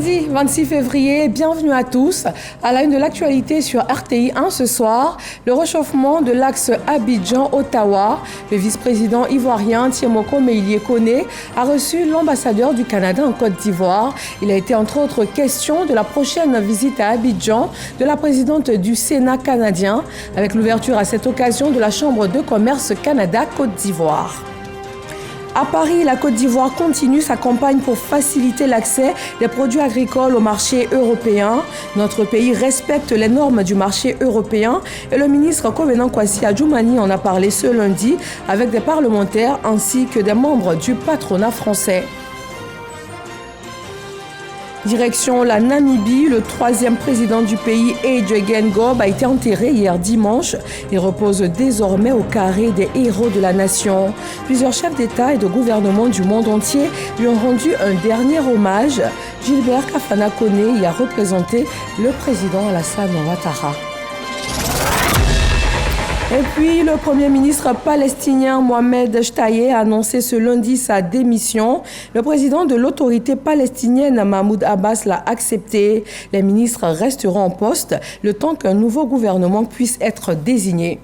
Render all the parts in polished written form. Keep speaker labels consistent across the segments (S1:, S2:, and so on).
S1: Lundi 26 février, bienvenue à tous. À la une de l'actualité sur RTI 1 ce soir, le réchauffement de l'axe Abidjan-Ottawa. Le vice-président ivoirien Tiemoko Meïlie Koné a reçu l'ambassadeur du Canada en Côte d'Ivoire. Il a été entre autres question de la prochaine visite à Abidjan de la présidente du Sénat canadien, avec l'ouverture à cette occasion de la Chambre de commerce Canada-Côte d'Ivoire. À Paris, la Côte d'Ivoire continue sa campagne pour faciliter l'accès des produits agricoles au marché européen. Notre pays respecte les normes du marché européen et le ministre Covenant Kwasi Adjoumani en a parlé ce lundi avec des parlementaires ainsi que des membres du patronat français. Direction la Namibie, le troisième président du pays, Adjei Gob, a été enterré hier dimanche. Il repose désormais au carré des héros de la nation. Plusieurs chefs d'État et de gouvernement du monde entier lui ont rendu un dernier hommage. Gilbert Kafana Koné y a représenté le président Alassane Ouattara. Et puis, le Premier ministre palestinien Mohamed Shtayyeh a annoncé ce lundi sa démission. Le président de l'autorité palestinienne Mahmoud Abbas l'a accepté. Les ministres resteront en poste le temps qu'un nouveau gouvernement puisse être désigné.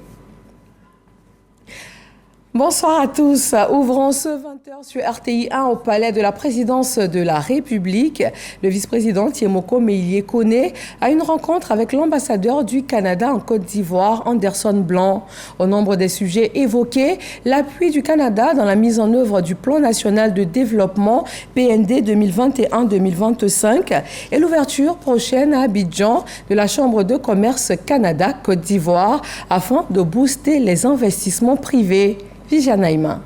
S1: Bonsoir à tous. Ouvrons ce 20h sur RTI 1 au palais de la présidence de la République. Le vice-président Tiemoko Meïlie Koné a une rencontre avec l'ambassadeur du Canada en Côte d'Ivoire, Anderson Blanc. Au nombre des sujets évoqués, l'appui du Canada dans la mise en œuvre du Plan national de développement PND 2021-2025 et l'ouverture prochaine à Abidjan de la Chambre de commerce Canada-Côte d'Ivoire afin de booster les investissements privés. Vijanaïma.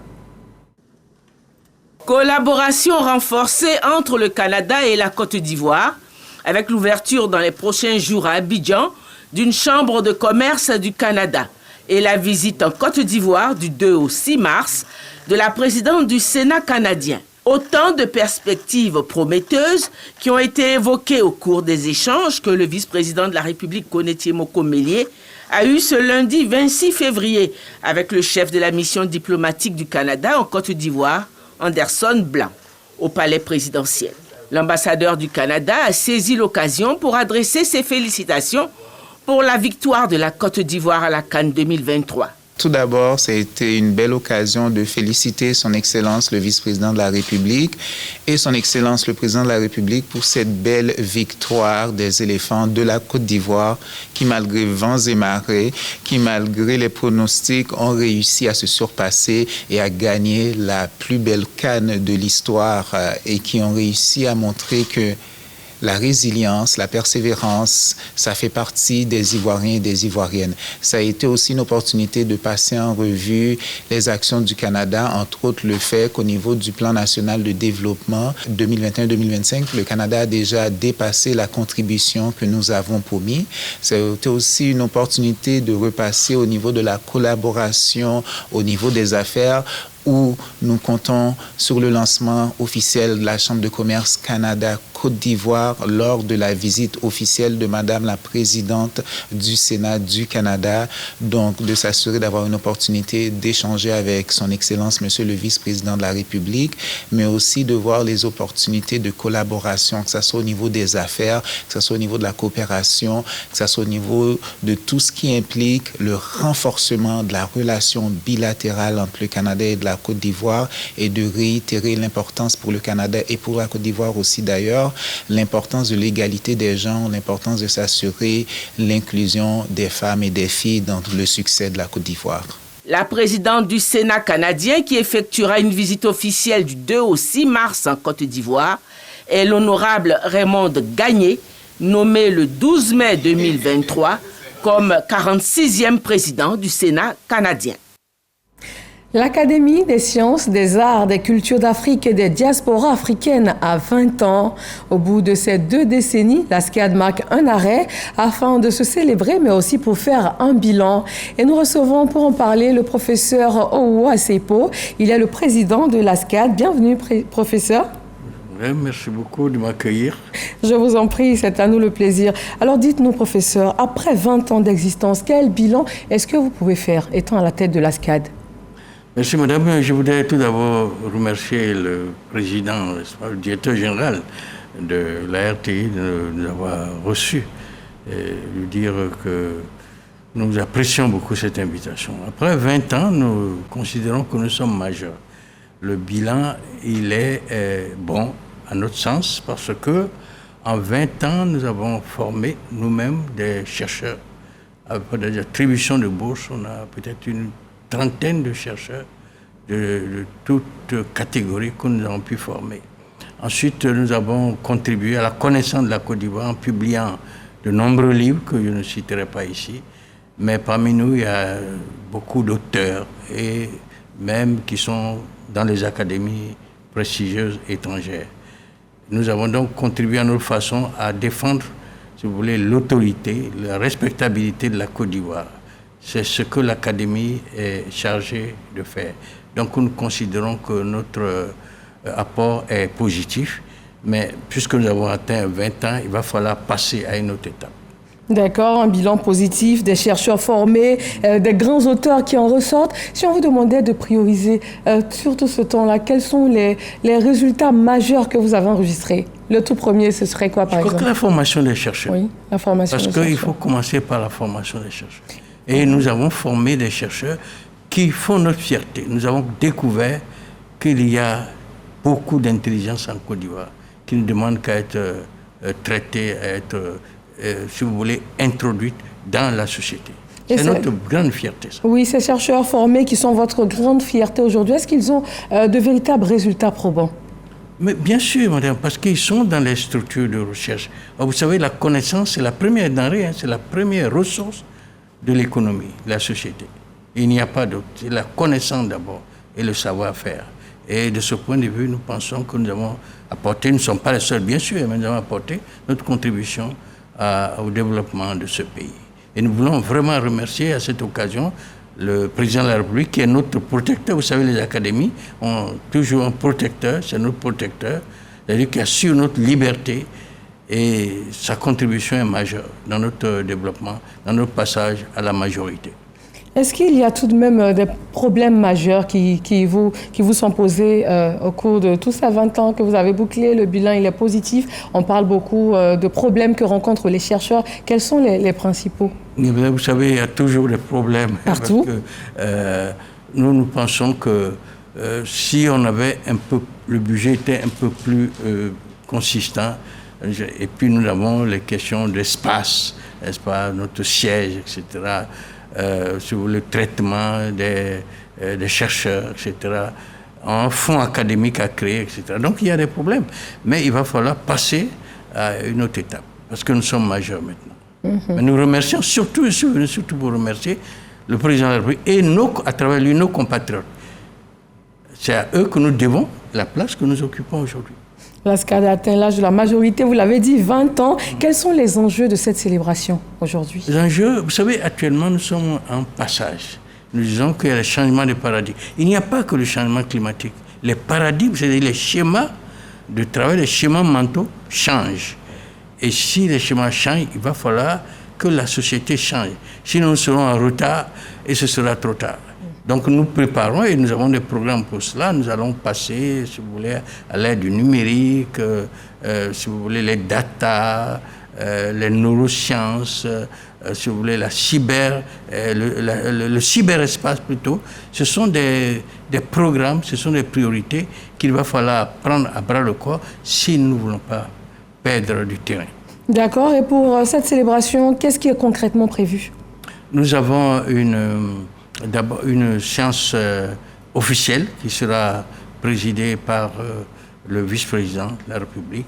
S2: Collaboration renforcée entre le Canada et la Côte d'Ivoire, avec l'ouverture dans les prochains jours à Abidjan d'une chambre de commerce du Canada et la visite en Côte d'Ivoire du 2 au 6 mars de la présidente du Sénat canadien. Autant de perspectives prometteuses qui ont été évoquées au cours des échanges que le vice-président de la République, Koné Tiemoko Meïlie, a eu ce lundi 26 février avec le chef de la mission diplomatique du Canada en Côte d'Ivoire, Anderson Blanc, au palais présidentiel. L'ambassadeur du Canada a saisi l'occasion pour adresser ses félicitations pour la victoire de la Côte d'Ivoire à la CAN 2023.
S3: Tout d'abord, ça a été une belle occasion de féliciter son Excellence le vice-président de la République et son Excellence le président de la République pour cette belle victoire des éléphants de la Côte d'Ivoire qui, malgré vents et marées, qui, malgré les pronostics, ont réussi à se surpasser et à gagner la plus belle CAN de l'histoire et qui ont réussi à montrer que la résilience, la persévérance, ça fait partie des Ivoiriens et des Ivoiriennes. Ça a été aussi une opportunité de passer en revue les actions du Canada, entre autres le fait qu'au niveau du plan national de développement 2021-2025, le Canada a déjà dépassé la contribution que nous avons promis. Ça a été aussi une opportunité de repasser au niveau de la collaboration, au niveau des affaires, où nous comptons sur le lancement officiel de la Chambre de commerce Canada-Côte d'Ivoire lors de la visite officielle de Madame la Présidente du Sénat du Canada, donc de s'assurer d'avoir une opportunité d'échanger avec son Excellence, Monsieur le Vice-président de la République, mais aussi de voir les opportunités de collaboration, que ce soit au niveau des affaires, que ce soit au niveau de la coopération, que ce soit au niveau de tout ce qui implique le renforcement de la relation bilatérale entre le Canada et de la Côte d'Ivoire et de réitérer l'importance pour le Canada et pour la Côte d'Ivoire aussi d'ailleurs, l'importance de l'égalité des genres, l'importance de s'assurer l'inclusion des femmes et des filles dans le succès de la Côte d'Ivoire.
S2: La présidente du Sénat canadien qui effectuera une visite officielle du 2 au 6 mars en Côte d'Ivoire est l'honorable Raymond Gagné, nommé le 12 mai 2023 comme 46e président du Sénat canadien.
S1: L'Académie des sciences, des arts, des cultures d'Afrique et des diasporas africaines a 20 ans. Au bout de ces 2 décennies, l'ASCAD marque un arrêt afin de se célébrer, mais aussi pour faire un bilan. Et nous recevons pour en parler le professeur Owo Asepo. Il est le président de l'ASCAD. Bienvenue, professeur.
S4: Merci beaucoup de m'accueillir.
S1: Je vous en prie, c'est à nous le plaisir. Alors dites-nous, professeur, après 20 ans d'existence, quel bilan est-ce que vous pouvez faire étant à la tête de l'ASCAD ?
S4: Merci madame. Je voudrais tout d'abord remercier le président, le directeur général de la RTI de nous avoir reçus et lui dire que nous apprécions beaucoup cette invitation. Après 20 ans, nous considérons que nous sommes majeurs. Le bilan, il est bon, à notre sens, parce que en 20 ans, nous avons formé nous-mêmes des chercheurs. Après des attributions de bourse, on a peut-être une trentaine de chercheurs de toutes catégories que nous avons pu former. Ensuite, nous avons contribué à la connaissance de la Côte d'Ivoire en publiant de nombreux livres que je ne citerai pas ici. Mais parmi nous, il y a beaucoup d'auteurs et même qui sont dans les académies prestigieuses étrangères. Nous avons donc contribué à notre façon à défendre, si vous voulez, l'autorité, la respectabilité de la Côte d'Ivoire. C'est ce que l'Académie est chargée de faire. Donc nous considérons que notre apport est positif, mais puisque nous avons atteint 20 ans, il va falloir passer à une autre étape.
S1: D'accord, un bilan positif, des chercheurs formés, des grands auteurs qui en ressortent. Si on vous demandait de prioriser sur tout ce temps-là, quels sont les résultats majeurs que vous avez enregistrés? Le tout premier, ce serait quoi, par exemple?
S4: Je crois que la formation des chercheurs.
S1: Oui, la formation des chercheurs.
S4: Parce qu'il faut commencer par la formation des chercheurs. Et nous avons formé des chercheurs qui font notre fierté. Nous avons découvert qu'il y a beaucoup d'intelligence en Côte d'Ivoire qui ne demande qu'à être traitée, à être... si vous voulez, introduite dans la société. C'est notre grande fierté, ça.
S1: Oui, ces chercheurs formés qui sont votre grande fierté aujourd'hui, est-ce qu'ils ont de véritables résultats probants?
S4: Mais bien sûr, madame, parce qu'ils sont dans les structures de recherche. Alors, vous savez, la connaissance, c'est la première denrée, c'est la première ressource de l'économie, de la société. Il n'y a pas d'autre. C'est la connaissance d'abord et le savoir-faire. Et de ce point de vue, nous pensons que nous avons apporté, nous ne sommes pas les seuls, bien sûr, mais nous avons apporté notre contribution au développement de ce pays. Et nous voulons vraiment remercier à cette occasion le président de la République qui est notre protecteur. Vous savez, les académies ont toujours un protecteur, c'est notre protecteur, c'est-à-dire qui assure notre liberté et sa contribution est majeure dans notre développement, dans notre passage à la majorité.
S1: Est-ce qu'il y a tout de même des problèmes majeurs qui vous sont posés au cours de tous ces 20 ans que vous avez bouclés? Le bilan, il est positif. On parle beaucoup de problèmes que rencontrent les chercheurs. Quels sont les principaux?
S4: Vous savez, il y a toujours des problèmes.
S1: Partout.
S4: Parce que, nous pensons que si on avait un peu... Le budget était un peu plus consistant. Et puis nous avons les questions d'espace, n'est-ce pas, notre siège, etc., sur le traitement des chercheurs, etc., un fonds académique à créer, etc. Donc il y a des problèmes. Mais il va falloir passer à une autre étape, parce que nous sommes majeurs maintenant. Mais nous remercions surtout pour remercier le président de la République et à travers lui, nos compatriotes. C'est à eux que nous devons la place que nous occupons aujourd'hui.
S1: La SCAD a atteint l'âge de la majorité, vous l'avez dit, 20 ans. Quels sont les enjeux de cette célébration aujourd'hui?
S4: Les enjeux, vous savez, actuellement, nous sommes en passage. Nous disons qu'il y a le changement de paradigme. Il n'y a pas que le changement climatique. Les paradigmes, c'est-à-dire les schémas de travail, les schémas mentaux changent. Et si les schémas changent, il va falloir que la société change. Sinon, nous serons en retard et ce sera trop tard. Donc nous préparons et nous avons des programmes pour cela. Nous allons passer, si vous voulez, à l'aide du numérique, si vous voulez, les data, les neurosciences, si vous voulez, la le cyberespace plutôt. Ce sont des programmes, ce sont des priorités qu'il va falloir prendre à bras le corps si nous ne voulons pas perdre du terrain.
S1: D'accord. Et pour cette célébration, qu'est-ce qui est concrètement prévu?
S4: Nous avons d'abord une séance officielle qui sera présidée par le vice-président de la République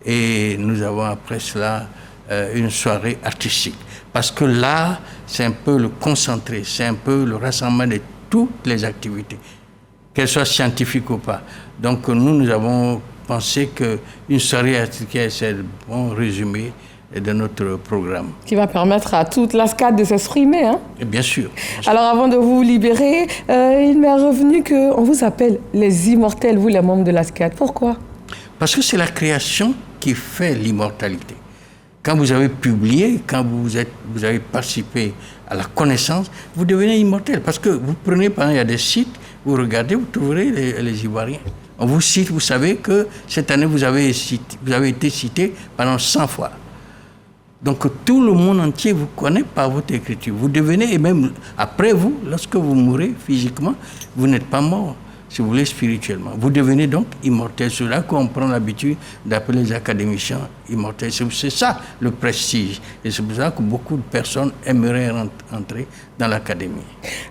S4: et nous avons après cela une soirée artistique. Parce que là, c'est un peu le concentré, c'est un peu le rassemblement de toutes les activités, qu'elles soient scientifiques ou pas. Donc nous avons pensé qu'une soirée artistique, c'est le bon résumé de notre programme.
S1: Qui va permettre à toute la SCAD de s'exprimer. Hein?
S4: Et bien sûr.
S1: Alors avant de vous libérer, il m'est revenu qu'on vous appelle les immortels, vous les membres de la SCAD. Pourquoi?
S4: Parce que c'est la création qui fait l'immortalité. Quand vous avez publié, quand vous avez participé à la connaissance, vous devenez immortel. Parce que vous prenez, par exemple, il y a des sites, vous regardez, vous trouverez les Ivoiriens. On vous cite, vous savez que cette année, vous avez été cité pendant 100 fois. Donc tout le monde entier vous connaît par votre écriture. Vous devenez, et même après vous, lorsque vous mourrez physiquement, vous n'êtes pas mort, si vous voulez, spirituellement. Vous devenez donc immortel. C'est là qu'on prend l'habitude d'appeler les académiciens immortels. C'est ça le prestige. Et c'est pour ça que beaucoup de personnes aimeraient entrer dans l'académie.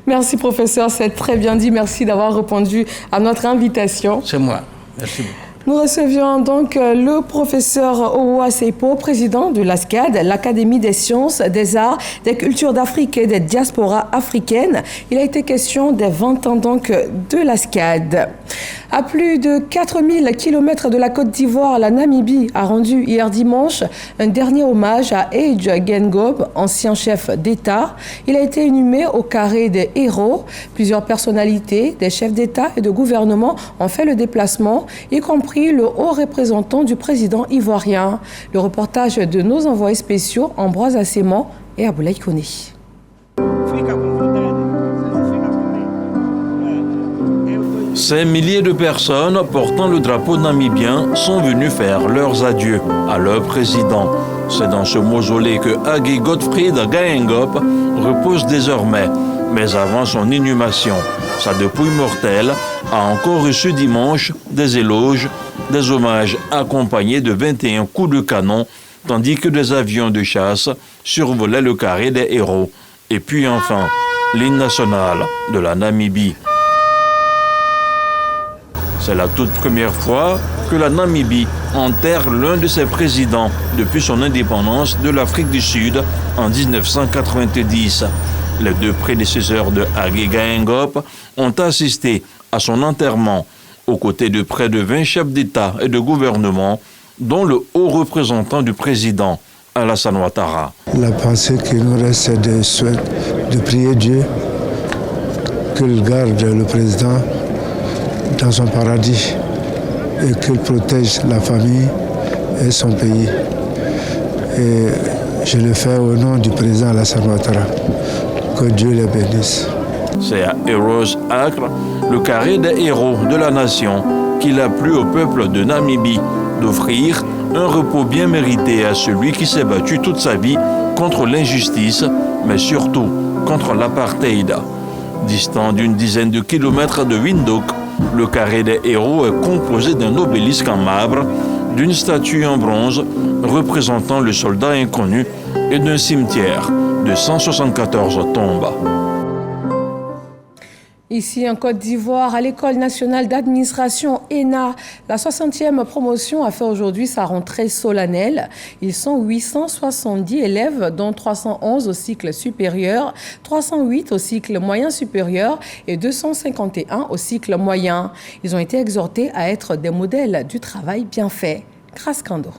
S1: Merci professeur, c'est très bien dit. Merci d'avoir répondu à notre invitation.
S4: C'est moi. Merci beaucoup.
S1: Nous recevions donc le professeur Owa Seipo, président de l'ASCAD, l'Académie des sciences, des arts, des cultures d'Afrique et des diasporas africaines. Il a été question des 20 ans donc de l'ASCAD. À plus de 4000 km de la Côte d'Ivoire, la Namibie a rendu hier dimanche un dernier hommage à Age Gengob, ancien chef d'État. Il a été inhumé au carré des héros. Plusieurs personnalités, des chefs d'État et de gouvernement ont fait le déplacement, y compris le haut représentant du président ivoirien. Le reportage de nos envoyés spéciaux, Ambroise Asséman et Aboulaye Koné.
S5: Ces milliers de personnes portant le drapeau namibien sont venues faire leurs adieux à leur président. C'est dans ce mausolée que Hage Godfried Geingob repose désormais. Mais avant son inhumation, sa dépouille mortelle a encore reçu dimanche des éloges, des hommages accompagnés de 21 coups de canon, tandis que des avions de chasse survolaient le carré des héros. Et puis enfin, l'hymne national de la Namibie. C'est la toute première fois que la Namibie enterre l'un de ses présidents depuis son indépendance de l'Afrique du Sud en 1990. Les deux prédécesseurs de Hage Geingob ont assisté à son enterrement aux côtés de près de 20 chefs d'État et de gouvernement, dont le haut représentant du président, Alassane Ouattara.
S6: La pensée qu'il nous reste, c'est de prier Dieu qu'il garde le président dans son paradis et qu'il protège la famille et son pays. Et je le fais au nom du président Alassane Ouattara. Que Dieu les bénisse.
S5: C'est à Heroes Acre, le carré des héros de la nation, qu'il a plu au peuple de Namibie d'offrir un repos bien mérité à celui qui s'est battu toute sa vie contre l'injustice, mais surtout contre l'apartheid. Distant d'une dizaine de kilomètres de Windhoek, le carré des héros est composé d'un obélisque en marbre, d'une statue en bronze représentant le soldat inconnu et d'un cimetière de 174 tombes.
S1: Ici en Côte d'Ivoire, à l'École nationale d'administration ENA, la 60e promotion a fait aujourd'hui sa rentrée solennelle. Ils sont 870 élèves, dont 311 au cycle supérieur, 308 au cycle moyen supérieur et 251 au cycle moyen. Ils ont été exhortés à être des modèles du travail bien fait. Grâce Kando.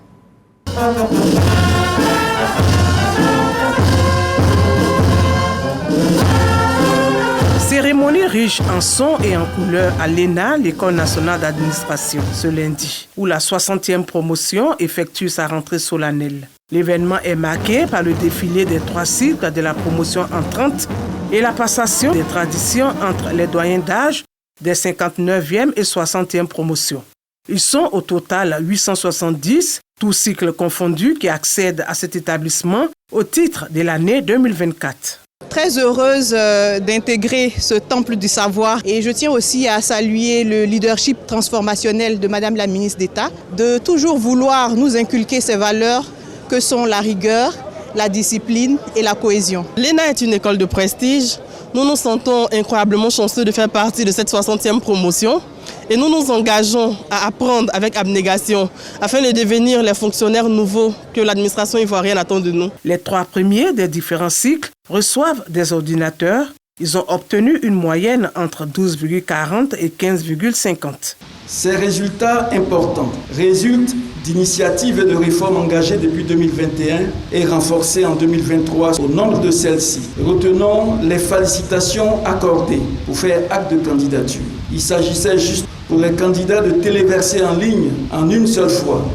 S2: Cérémonie riche en sons et en couleurs à l'ENA, l'École nationale d'administration, ce lundi, où la 60e promotion effectue sa rentrée solennelle. L'événement est marqué par le défilé des 3 cycles de la promotion entrante et la passation des traditions entre les doyens d'âge des 59e et 60e promotions. Ils sont au total 870, tous cycles confondus, qui accèdent à cet établissement au titre de l'année 2024.
S7: Très heureuse d'intégrer ce temple du savoir et je tiens aussi à saluer le leadership transformationnel de Madame la ministre d'État, de toujours vouloir nous inculquer ces valeurs que sont la rigueur, la discipline et la cohésion.
S8: L'ENA est une école de prestige. Nous nous sentons incroyablement chanceux de faire partie de cette 60e promotion et nous nous engageons à apprendre avec abnégation afin de devenir les fonctionnaires nouveaux que l'administration ivoirienne attend de nous.
S2: Les 3 premiers des différents cycles reçoivent des ordinateurs. Ils ont obtenu une moyenne entre 12,40 et 15,50.
S9: Ces résultats importants résultent d'initiatives et de réformes engagées depuis 2021 et renforcées en 2023 au nombre de celles-ci. Retenons les félicitations accordées pour faire acte de candidature. Il s'agissait juste pour les candidats de téléverser en ligne en une seule fois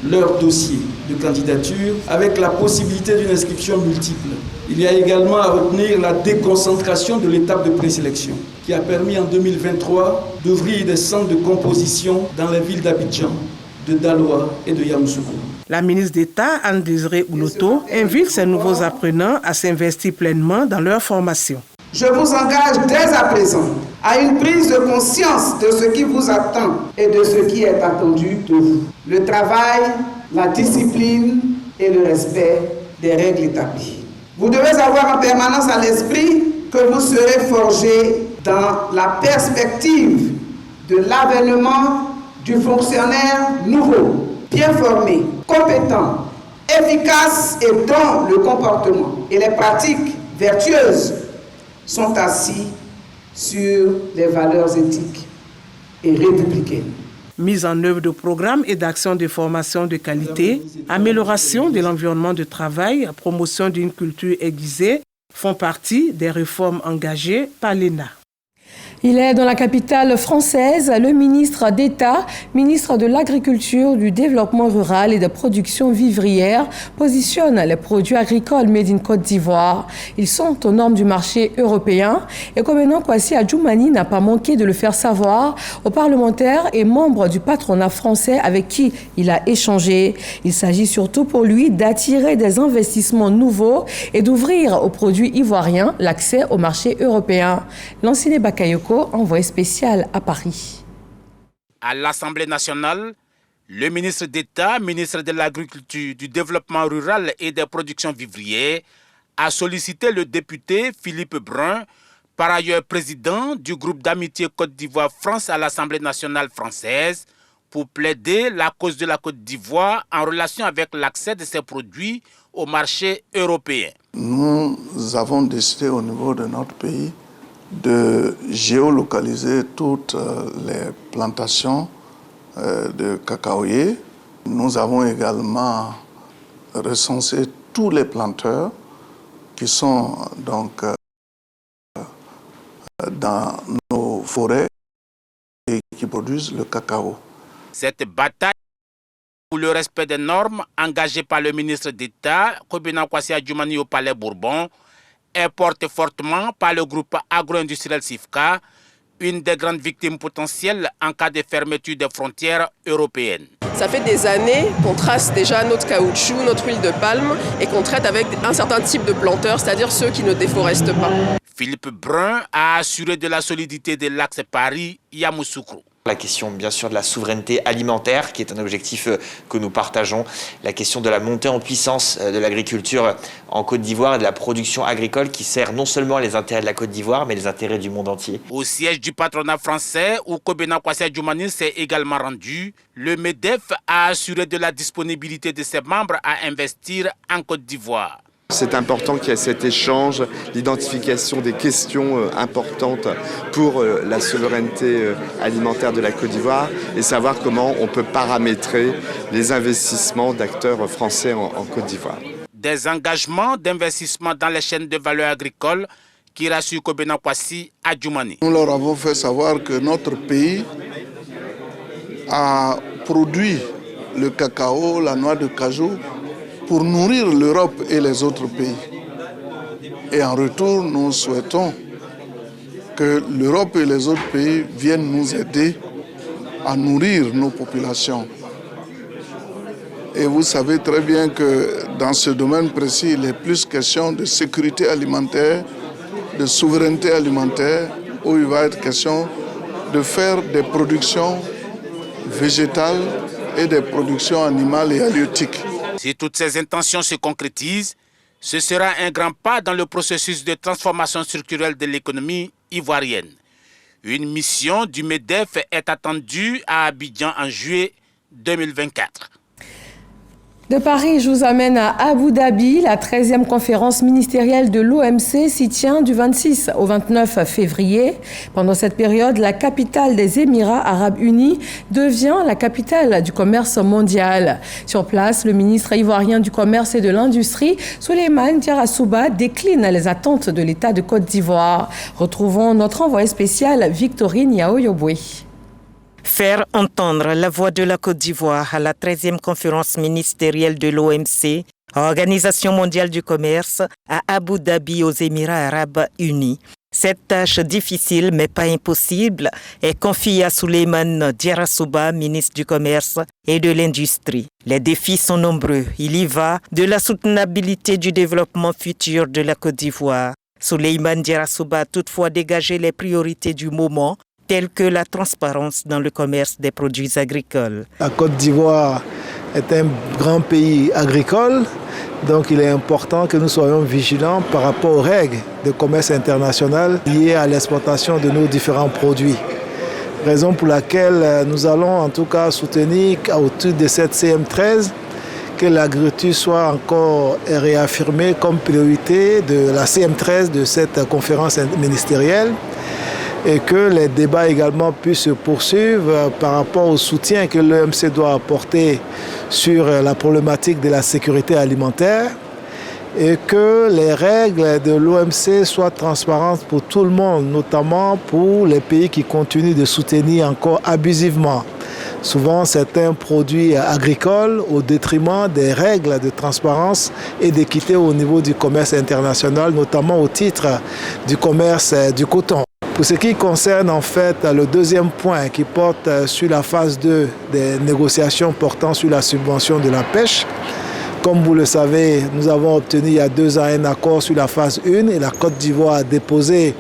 S9: leur dossier de candidature avec la possibilité d'une inscription multiple. Il y a également à retenir la déconcentration de l'étape de présélection qui a permis en 2023 d'ouvrir des centres de composition dans les villes d'Abidjan, de Daloa et de Yamoussoukro.
S2: La ministre d'État, Anne-Désirée Ouloto, invite ces nouveaux apprenants à s'investir pleinement dans leur formation.
S10: Je vous engage dès à présent à une prise de conscience de ce qui vous attend et de ce qui est attendu de vous. Le travail, la discipline et le respect des règles établies. Vous devez avoir en permanence à l'esprit que vous serez forgé dans la perspective de l'avènement du fonctionnaire nouveau, bien formé, compétent, efficace et dont le comportement et les pratiques vertueuses sont assis sur les valeurs éthiques et républicaines.
S2: Mise en œuvre de programmes et d'actions de formation de qualité, amélioration de l'environnement de travail, promotion d'une culture aiguisée font partie des réformes engagées par l'ENA.
S1: Il est dans la capitale française. Le ministre d'État, ministre de l'Agriculture, du Développement rural et de production vivrière, positionne les produits agricoles made in Côte d'Ivoire. Ils sont aux normes du marché européen. Et Kobenan Kwasi Adjoumani n'a pas manqué de le faire savoir aux parlementaires et membres du patronat français avec qui il a échangé. Il s'agit surtout pour lui d'attirer des investissements nouveaux et d'ouvrir aux produits ivoiriens l'accès au marché européen. Lansine Bakayoko, envoyé spécial à Paris.
S11: À l'Assemblée nationale, le ministre d'État, ministre de l'Agriculture, du Développement rural et des productions vivrières, a sollicité le député Philippe Brun, par ailleurs président du groupe d'amitié Côte d'Ivoire-France à l'Assemblée nationale française, pour plaider la cause de la Côte d'Ivoire en relation avec l'accès de ces produits au marché européen.
S12: Nous avons décidé au niveau de notre pays de géolocaliser toutes les plantations de cacaoyers. Nous avons également recensé tous les planteurs qui sont donc dans nos forêts et qui produisent le cacao.
S11: Cette bataille pour le respect des normes engagée par le ministre d'État, Kobenan Kwasi Adjoumani au Palais Bourbon, est portée fortement par le groupe agro-industriel SIFCA, une des grandes victimes potentielles en cas de fermeture des frontières européennes.
S13: Ça fait des années qu'on trace déjà notre caoutchouc, notre huile de palme et qu'on traite avec un certain type de planteurs, c'est-à-dire ceux qui ne déforestent pas.
S11: Philippe Brun a assuré de la solidité de l'axe Paris-Yamoussoukro.
S14: La question bien sûr de la souveraineté alimentaire qui est un objectif que nous partageons, la question de la montée en puissance de l'agriculture en Côte d'Ivoire et de la production agricole qui sert non seulement les intérêts de la Côte d'Ivoire mais les intérêts du monde entier.
S11: Au siège du patronat français où Kobenan Kwasi Adjoumani s'est également rendu, le MEDEF a assuré de la disponibilité de ses membres à investir en Côte d'Ivoire.
S15: C'est important qu'il y ait cet échange, l'identification des questions importantes pour la souveraineté alimentaire de la Côte d'Ivoire et savoir comment on peut paramétrer les investissements d'acteurs français en Côte d'Ivoire.
S11: Des engagements d'investissement dans les chaînes de valeur agricole qui rassurent Kobenan Kwasi Adjoumani.
S12: Nous leur avons fait savoir que notre pays a produit le cacao, la noix de cajou, pour nourrir l'Europe et les autres pays. Et en retour, nous souhaitons que l'Europe et les autres pays viennent nous aider à nourrir nos populations. Et vous savez très bien que dans ce domaine précis, il est plus question de sécurité alimentaire, de souveraineté alimentaire, où il va être question de faire des productions végétales et des productions animales et halieutiques.
S11: Si toutes ces intentions se concrétisent, ce sera un grand pas dans le processus de transformation structurelle de l'économie ivoirienne. Une mission du MEDEF est attendue à Abidjan en juillet 2024.
S1: De Paris, je vous amène à Abu Dhabi. La 13e conférence ministérielle de l'OMC s'y tient du 26 au 29 février. Pendant cette période, la capitale des Émirats arabes unis devient la capitale du commerce mondial. Sur place, le ministre ivoirien du commerce et de l'industrie, Souleymane Diarra-Souba, décline les attentes de l'État de Côte d'Ivoire. Retrouvons notre envoyée spéciale, Victorine Yao Yobwe.
S16: Faire entendre la voix de la Côte d'Ivoire à la 13e conférence ministérielle de l'OMC, Organisation mondiale du commerce, à Abu Dhabi aux Émirats arabes unis. Cette tâche difficile mais pas impossible est confiée à Souleymane Diarra-Souba, ministre du Commerce et de l'Industrie. Les défis sont nombreux. Il y va de la soutenabilité du développement futur de la Côte d'Ivoire. Souleymane Diarra-Souba a toutefois dégagé les priorités du moment, telles que la transparence dans le commerce des produits agricoles.
S6: La Côte d'Ivoire est un grand pays agricole, donc il est important que nous soyons vigilants par rapport aux règles de commerce international liées à l'exportation de nos différents produits. Raison pour laquelle nous allons en tout cas soutenir au titre de cette CM13 que l'agriculture soit encore réaffirmée comme priorité de la CM13 de cette conférence ministérielle, et que les débats également puissent se poursuivre par rapport au soutien que l'OMC doit apporter sur la problématique de la sécurité alimentaire, et que les règles de l'OMC soient transparentes pour tout le monde, notamment pour les pays qui continuent de soutenir encore abusivement souvent certains produits agricoles au détriment des règles de transparence et d'équité au niveau du commerce international, notamment au titre du commerce du coton. Pour ce qui concerne en fait le deuxième point qui porte sur la phase 2 des négociations portant sur la subvention de la pêche, comme vous le savez, nous avons obtenu il y a 2 ans un accord sur la phase 1 et la Côte d'Ivoire a déposé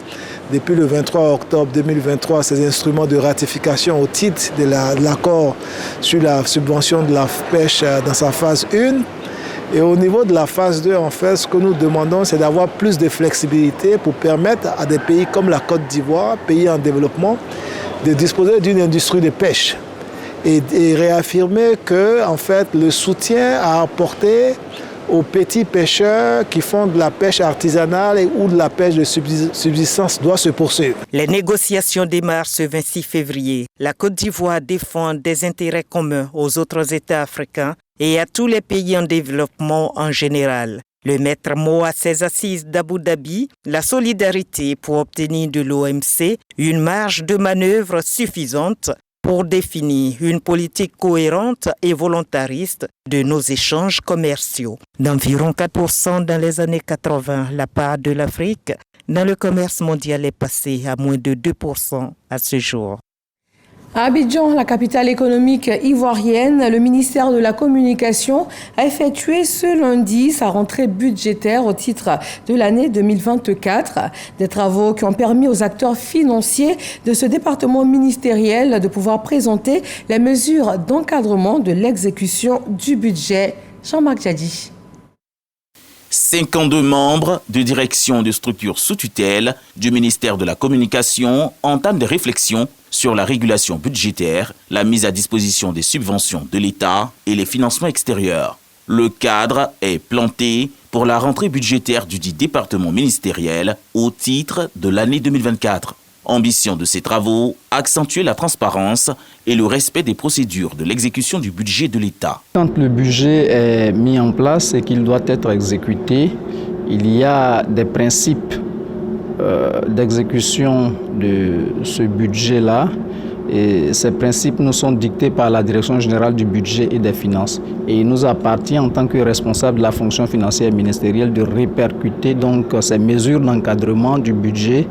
S6: depuis le 23 octobre 2023 ces instruments de ratification au titre de l'accord sur la subvention de la pêche dans sa phase 1. Et au niveau de la phase 2, en fait, ce que nous demandons, c'est d'avoir plus de flexibilité pour permettre à des pays comme la Côte d'Ivoire, pays en développement, de disposer d'une industrie de pêche et réaffirmer que, en fait, le soutien à apporter aux petits pêcheurs qui font de la pêche artisanale ou de la pêche de subsistance doit se poursuivre.
S16: Les négociations démarrent ce 26 février. La Côte d'Ivoire défend des intérêts communs aux autres États africains et à tous les pays en développement en général. Le maître mot à ces assises d'Abu Dhabi, la solidarité pour obtenir de l'OMC une marge de manœuvre suffisante pour définir une politique cohérente et volontariste de nos échanges commerciaux. D'environ 4% dans les années 80, la part de l'Afrique dans le commerce mondial est passée à moins de 2% à ce jour.
S1: À Abidjan, la capitale économique ivoirienne, le ministère de la Communication a effectué ce lundi sa rentrée budgétaire au titre de l'année 2024. Des travaux qui ont permis aux acteurs financiers de ce département ministériel de pouvoir présenter les mesures d'encadrement de l'exécution du budget. Jean-Marc Jadi.
S17: 52 membres de direction de structures sous tutelle du ministère de la Communication entament des réflexions sur la régulation budgétaire, la mise à disposition des subventions de l'État et les financements extérieurs. Le cadre est planté pour la rentrée budgétaire du dit département ministériel au titre de l'année 2024. Ambition de ces travaux, accentuer la transparence et le respect des procédures de l'exécution du budget de l'État.
S18: Quand le budget est mis en place et qu'il doit être exécuté, il y a des principes d'exécution de ce budget-là. Et ces principes nous sont dictés par la Direction générale du budget et des finances. Et il nous appartient en tant que responsable de la fonction financière ministérielle de répercuter donc ces mesures d'encadrement du budget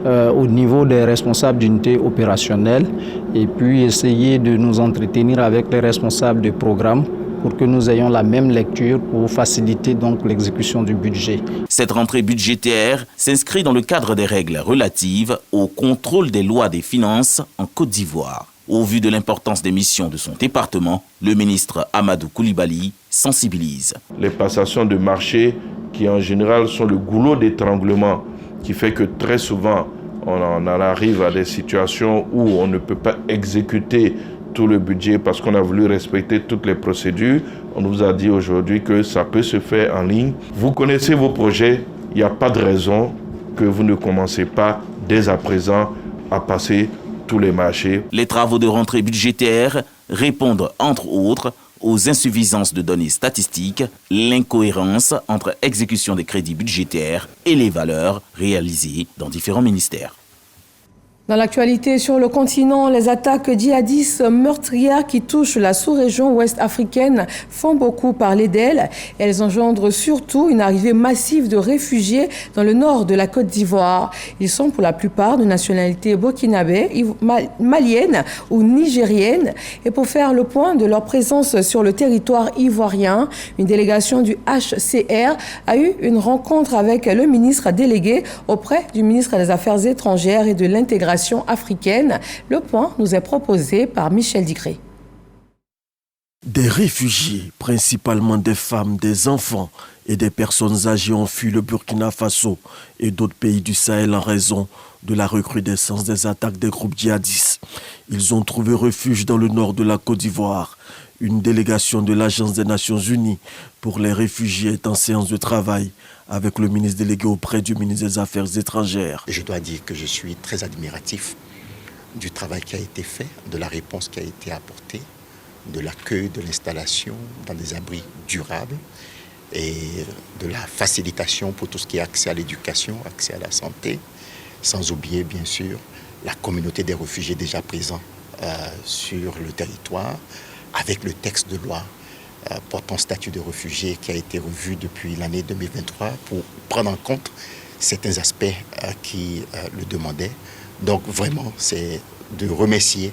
S18: au niveau des responsables d'unités opérationnelles et puis essayer de nous entretenir avec les responsables de programmes pour que nous ayons la même lecture pour faciliter donc l'exécution du budget.
S17: Cette rentrée budgétaire s'inscrit dans le cadre des règles relatives au contrôle des lois des finances en Côte d'Ivoire. Au vu de l'importance des missions de son département, le ministre Amadou Koulibaly sensibilise.
S19: Les passations de marché qui en général sont le goulot d'étranglement qui fait que très souvent on en arrive à des situations où on ne peut pas exécuter tout le budget parce qu'on a voulu respecter toutes les procédures. On nous a dit aujourd'hui que ça peut se faire en ligne. Vous connaissez vos projets, il n'y a pas de raison que vous ne commencez pas dès à présent à passer tous les marchés.
S17: Les travaux de rentrée budgétaire répondent entre autres aux insuffisances de données statistiques, l'incohérence entre exécution des crédits budgétaires et les valeurs réalisées dans différents ministères.
S1: Dans l'actualité sur le continent, les attaques djihadistes meurtrières qui touchent la sous-région ouest africaine font beaucoup parler d'elles. Elles engendrent surtout une arrivée massive de réfugiés dans le nord de la Côte d'Ivoire. Ils sont pour la plupart de nationalité burkinabé, malienne ou nigérienne. Et pour faire le point de leur présence sur le territoire ivoirien, une délégation du HCR a eu une rencontre avec le ministre délégué auprès du ministre des Affaires étrangères et de l'intégration africaine. Le point nous est proposé par Michel Digré.
S20: Des réfugiés, principalement des femmes, des enfants et des personnes âgées ont fui le Burkina Faso et d'autres pays du Sahel en raison de la recrudescence des attaques des groupes djihadistes. Ils ont trouvé refuge dans le nord de la Côte d'Ivoire. Une délégation de l'Agence des Nations Unies pour les réfugiés est en séance de travail avec le ministre délégué auprès du ministre des Affaires étrangères.
S21: Je dois dire que je suis très admiratif du travail qui a été fait, de la réponse qui a été apportée, de l'accueil, de l'installation dans des abris durables et de la facilitation pour tout ce qui est accès à l'éducation, accès à la santé, sans oublier bien sûr la communauté des réfugiés déjà présents sur le territoire, avec le texte de loi portant statut de réfugié qui a été revu depuis l'année 2023 pour prendre en compte certains aspects qui le demandaient. Donc vraiment, c'est de remercier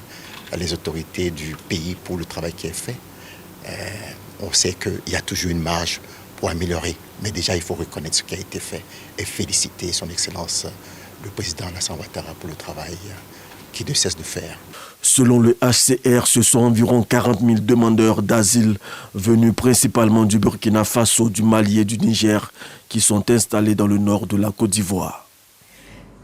S21: les autorités du pays pour le travail qui est fait. On sait qu'il y a toujours une marge pour améliorer, mais déjà il faut reconnaître ce qui a été fait et féliciter son Excellence le président Alassane Ouattara pour le travail qu'il ne cesse de faire.
S20: Selon le HCR, ce sont environ 40 000 demandeurs d'asile venus principalement du Burkina Faso, du Mali et du Niger qui sont installés dans le nord de la Côte d'Ivoire.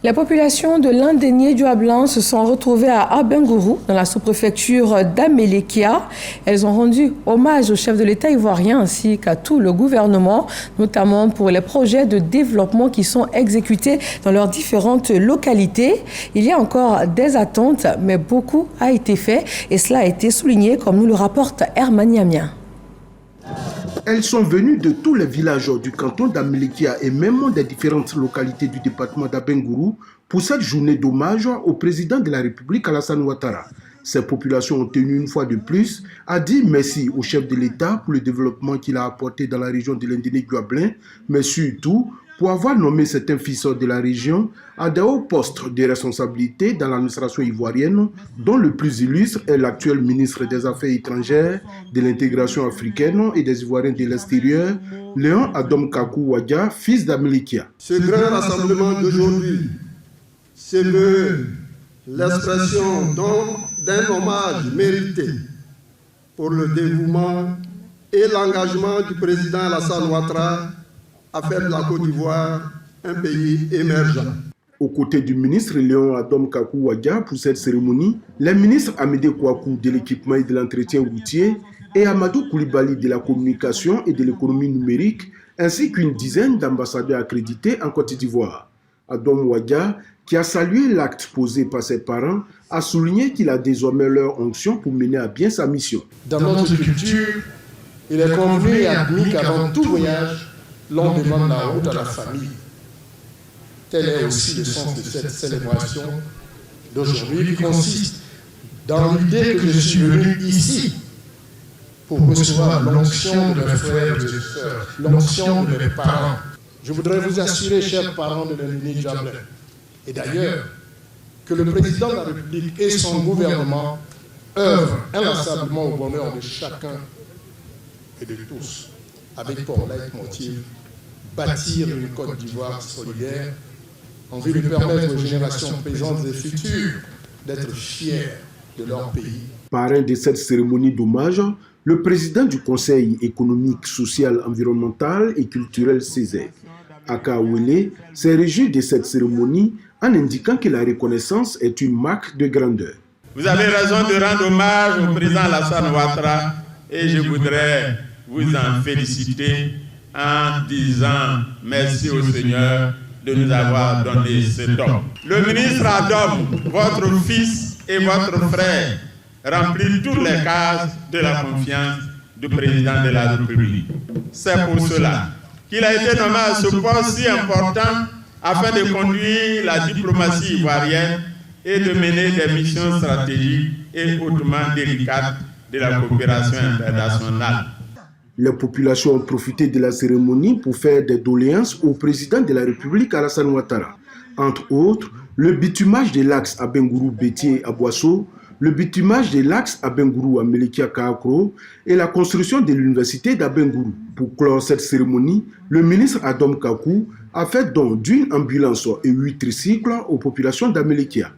S1: Les populations de l'Indénié du Hablin se sont retrouvées à Abengourou, dans la sous-préfecture d'Amélékia. Elles ont rendu hommage au chef de l'État ivoirien ainsi qu'à tout le gouvernement, notamment pour les projets de développement qui sont exécutés dans leurs différentes localités. Il y a encore des attentes, mais beaucoup a été fait et cela a été souligné, comme nous le rapporte Herman Yamia.
S22: Elles sont venues de tous les villages du canton d'Amélékia et même des différentes localités du département d'Abengourou pour cette journée d'hommage au président de la République Alassane Ouattara. Ces populations ont tenu une fois de plus à dire merci au chef de l'État pour le développement qu'il a apporté dans la région de l'Indénié du Hablin, mais surtout pour avoir nommé certains fils de la région à des hauts postes de responsabilité dans l'administration ivoirienne, dont le plus illustre est l'actuel ministre des Affaires étrangères, de l'intégration africaine et des Ivoiriens de l'extérieur, Léon Adom Kakou Wadja, fils d'Amélékia.
S23: Ce grand rassemblement d'aujourd'hui se veut l'expression d'un hommage mérité pour le dévouement et l'engagement du président Alassane Ouattara à faire de la Côte d'Ivoire un pays émergent.
S22: Aux côtés du ministre Léon Adom Kakou Wadja pour cette cérémonie, les ministres Amédée Kouakou de l'équipement et de l'entretien routier et Amadou Koulibaly de la communication et de l'économie numérique, ainsi qu'une dizaine d'ambassadeurs accrédités en Côte d'Ivoire. Adom Wadja, qui a salué l'acte posé par ses parents, a souligné qu'il a désormais leur onction pour mener à bien sa mission.
S23: Dans notre culture, il est convenu et admis qu'avant tout voyage, l'on demande la route à la famille. Tel est aussi le sens de cette célébration d'aujourd'hui qui consiste dans l'idée que je suis venu ici pour recevoir l'onction de mes frères et sœurs, l'onction de mes parents. Je voudrais vous assurer, chers parents de l'Indénié du Hablin, et d'ailleurs, que le président de la République et son gouvernement œuvrent inlassablement au bonheur de chacun et de tous, avec pour leitmotiv bâtir une Côte d'Ivoire solidaire en vue de permettre aux générations présentes et futures d'être fiers de leur pays.
S22: Parrain de cette cérémonie d'hommage, le président du Conseil économique, social, environnemental et culturel Césaire, Aka Ouélé, s'est réjoui de cette cérémonie en indiquant que la reconnaissance est une marque de grandeur.
S24: Vous avez raison de rendre hommage au président Alassane Ouattara et je voudrais vous en féliciter en disant merci au Seigneur de nous avoir donné cet homme. Le ministre Adom, votre fils et votre frère, remplit toutes les cases de la confiance du président de la République. C'est pour cela qu'il a été nommé à ce poste si important afin de conduire la diplomatie ivoirienne et de mener des missions stratégiques et hautement délicates de la coopération internationale.
S22: Les populations ont profité de la cérémonie pour faire des doléances au président de la République Alassane Ouattara. Entre autres, le bitumage de l'axe à Bengourou-Bétier à Boisseau, le bitumage de l'axe à Bengourou à Melekia-Kaakro et la construction de l'université d'Abengourou. Pour clore cette cérémonie, le ministre Adam Kakou a fait don d'une ambulance et 8 tricycles aux populations d'Amelekia.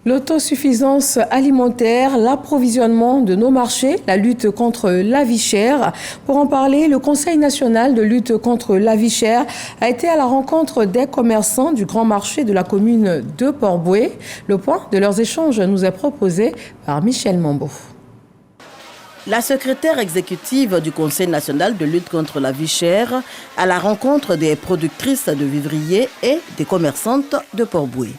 S1: L'autosuffisance alimentaire, l'approvisionnement de nos marchés, la lutte contre la vie chère. Pour en parler, le Conseil national de lutte contre la vie chère a été à la rencontre des commerçants du grand marché de la commune de Port-Bouët. Le point de leurs échanges nous est proposé par Michel Mambo.
S3: La secrétaire exécutive du Conseil national de lutte contre la vie chère à la rencontre des productrices de vivriers et des commerçantes de Port-Bouët.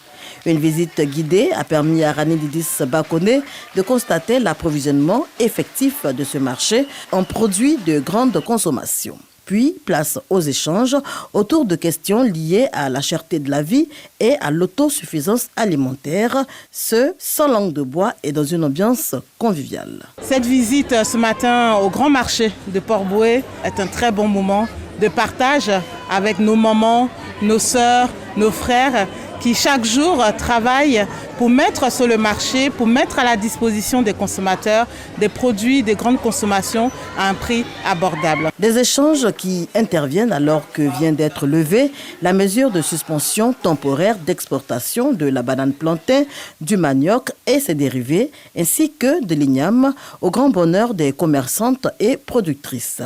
S3: Une visite guidée a permis à Rani Didis Bakone de constater l'approvisionnement effectif de ce marché en produits de grande consommation. Puis, place aux échanges autour de questions liées à la cherté de la vie et à l'autosuffisance alimentaire, ce sans langue de bois et dans une ambiance conviviale.
S4: Cette visite ce matin au grand marché de Port-Bouët est un très bon moment de partage avec nos mamans, nos sœurs, nos frères qui chaque jour travaillent pour mettre sur le marché, pour mettre à la disposition des consommateurs des produits de grande consommation à un prix abordable.
S3: Des échanges qui interviennent alors que vient d'être levée la mesure de suspension temporaire d'exportation de la banane plantain, du manioc et ses dérivés, ainsi que de l'igname, au grand bonheur des commerçantes et productrices.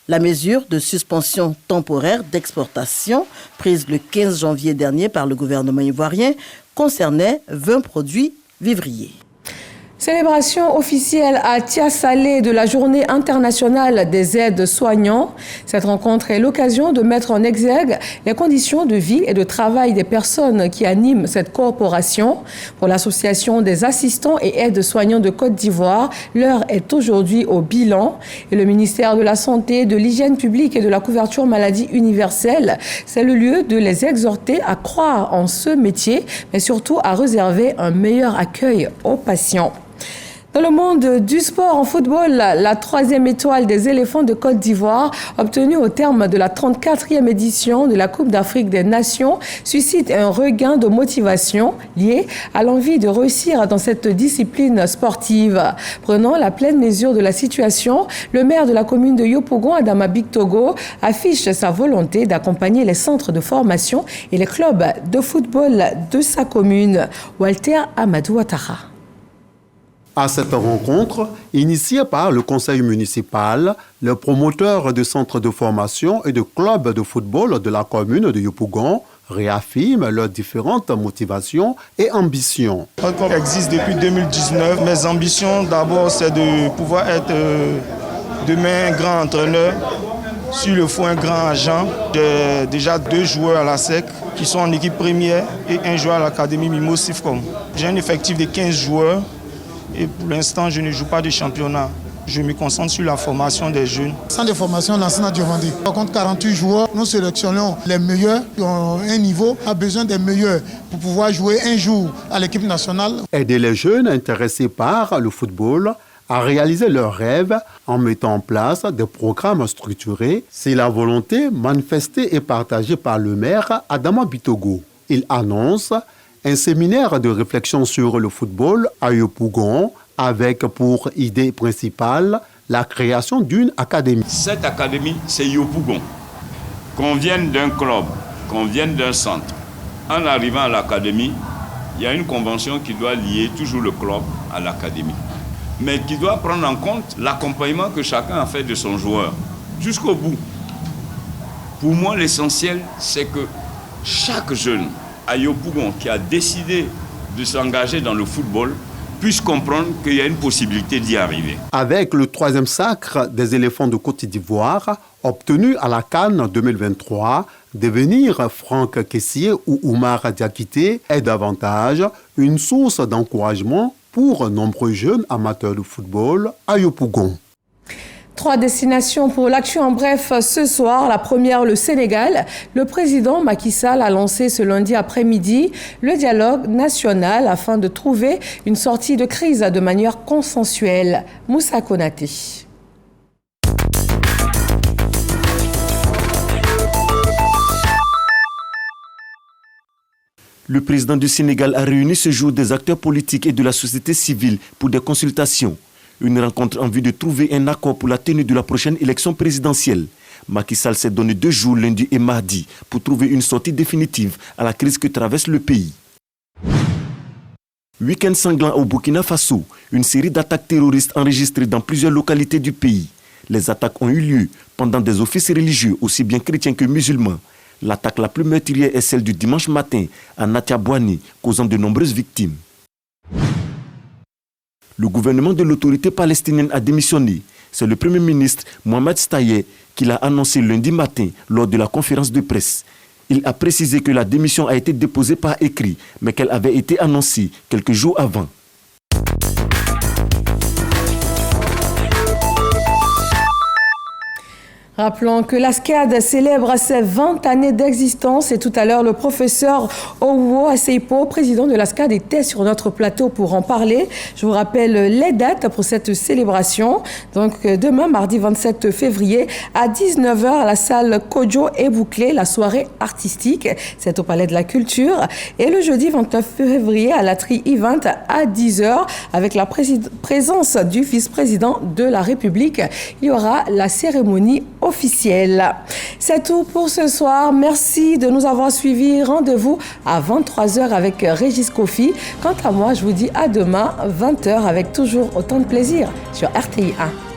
S3: La mesure de suspension temporaire d'exportation, prise le 15 janvier dernier par le gouvernement ivoirien, concernait 20 produits vivriers.
S1: Célébration officielle à Tia-Salé de la Journée internationale des aides-soignants. Cette rencontre est l'occasion de mettre en exergue les conditions de vie et de travail des personnes qui animent cette corporation. Pour l'Association des assistants et aides-soignants de Côte d'Ivoire, l'heure est aujourd'hui au bilan. Et le ministère de la Santé, de l'Hygiène publique et de la couverture maladie universelle, c'est le lieu de les exhorter à croire en ce métier, mais surtout à réserver un meilleur accueil aux patients. Dans le monde du sport en football, la 3e étoile des éléphants de Côte d'Ivoire, obtenue au terme de la 34e édition de la Coupe d'Afrique des Nations, suscite un regain de motivation lié à l'envie de réussir dans cette discipline sportive. Prenant la pleine mesure de la situation, le maire de la commune de Yopougon, Adama Bictogo, affiche sa volonté d'accompagner les centres de formation et les clubs de football de sa commune. Walter Amadou Ouattara.
S5: À cette rencontre, initiée par le conseil municipal, les promoteurs de centres de formation et de clubs de football de la commune de Yopougon réaffirment leurs différentes motivations et ambitions.
S7: Notre club existe depuis 2019. Mes ambitions, d'abord, c'est de pouvoir être demain un grand entraîneur, sur le fond un grand agent. J'ai déjà 2 joueurs à la SEC qui sont en équipe première et un joueur à l'académie Mimo Sifcom. J'ai un effectif de 15 joueurs. Et pour l'instant, je ne joue pas de championnat. Je me concentre sur la formation des jeunes.
S25: Centre de formation, l'enseignant Diomandé. Par contre, 48 joueurs, nous sélectionnons les meilleurs qui ont un niveau, a besoin des meilleurs pour pouvoir jouer un jour à l'équipe nationale.
S5: Aider les jeunes intéressés par le football à réaliser leurs rêves en mettant en place des programmes structurés, c'est la volonté manifestée et partagée par le maire Adama Bictogo. Il annonce un séminaire de réflexion sur le football à Yopougon avec pour idée principale la création d'une académie.
S26: Cette académie, c'est Yopougon. Qu'on vienne d'un club, qu'on vienne d'un centre. En arrivant à l'académie, il y a une convention qui doit lier toujours le club à l'académie, mais qui doit prendre en compte l'accompagnement que chacun a fait de son joueur jusqu'au bout. Pour moi, l'essentiel, c'est que chaque jeune à Yopougon qui a décidé de s'engager dans le football puisse comprendre qu'il y a une possibilité d'y arriver.
S5: Avec le 3e sacre des éléphants de Côte d'Ivoire, obtenu à la CAN 2023, devenir Franck Kessié ou Oumar Diakité est davantage une source d'encouragement pour nombreux jeunes amateurs de football à Yopougon.
S1: 3 destinations pour l'actu en bref ce soir. La première, le Sénégal. Le président Macky Sall a lancé ce lundi après-midi le dialogue national afin de trouver une sortie de crise de manière consensuelle. Moussa Konaté.
S2: Le président du Sénégal a réuni ce jour des acteurs politiques et de la société civile pour des consultations. Une rencontre en vue de trouver un accord pour la tenue de la prochaine élection présidentielle. Macky Sall s'est donné 2 jours, lundi et mardi, pour trouver une sortie définitive à la crise que traverse le pays. Week-end sanglant au Burkina Faso, une série d'attaques terroristes enregistrées dans plusieurs localités du pays. Les attaques ont eu lieu pendant des offices religieux, aussi bien chrétiens que musulmans. L'attaque la plus meurtrière est celle du dimanche matin à Natiabouani, causant de nombreuses victimes. Le gouvernement de l'autorité palestinienne a démissionné. C'est le Premier ministre Mohamed Staye qui l'a annoncé lundi matin lors de la conférence de presse. Il a précisé que la démission a été déposée par écrit, mais qu'elle avait été annoncée quelques jours avant.
S1: Rappelons que la SCAD célèbre ses 20 années d'existence et tout à l'heure, le professeur Owo Aseipo, président de la SCAD, était sur notre plateau pour en parler. Je vous rappelle les dates pour cette célébration. Donc, demain, mardi 27 février, à 19h, à la salle Kojo et Bouclé, la soirée artistique. C'est au Palais de la Culture. Et le jeudi 29 février, à la Tri Event, à 10h, avec la présence du vice-président de la République, il y aura la cérémonie officielle. C'est tout pour ce soir. Merci de nous avoir suivis. Rendez-vous à 23h avec Régis Kofi. Quant à moi, je vous dis à demain, 20h, avec toujours autant de plaisir sur RTI 1.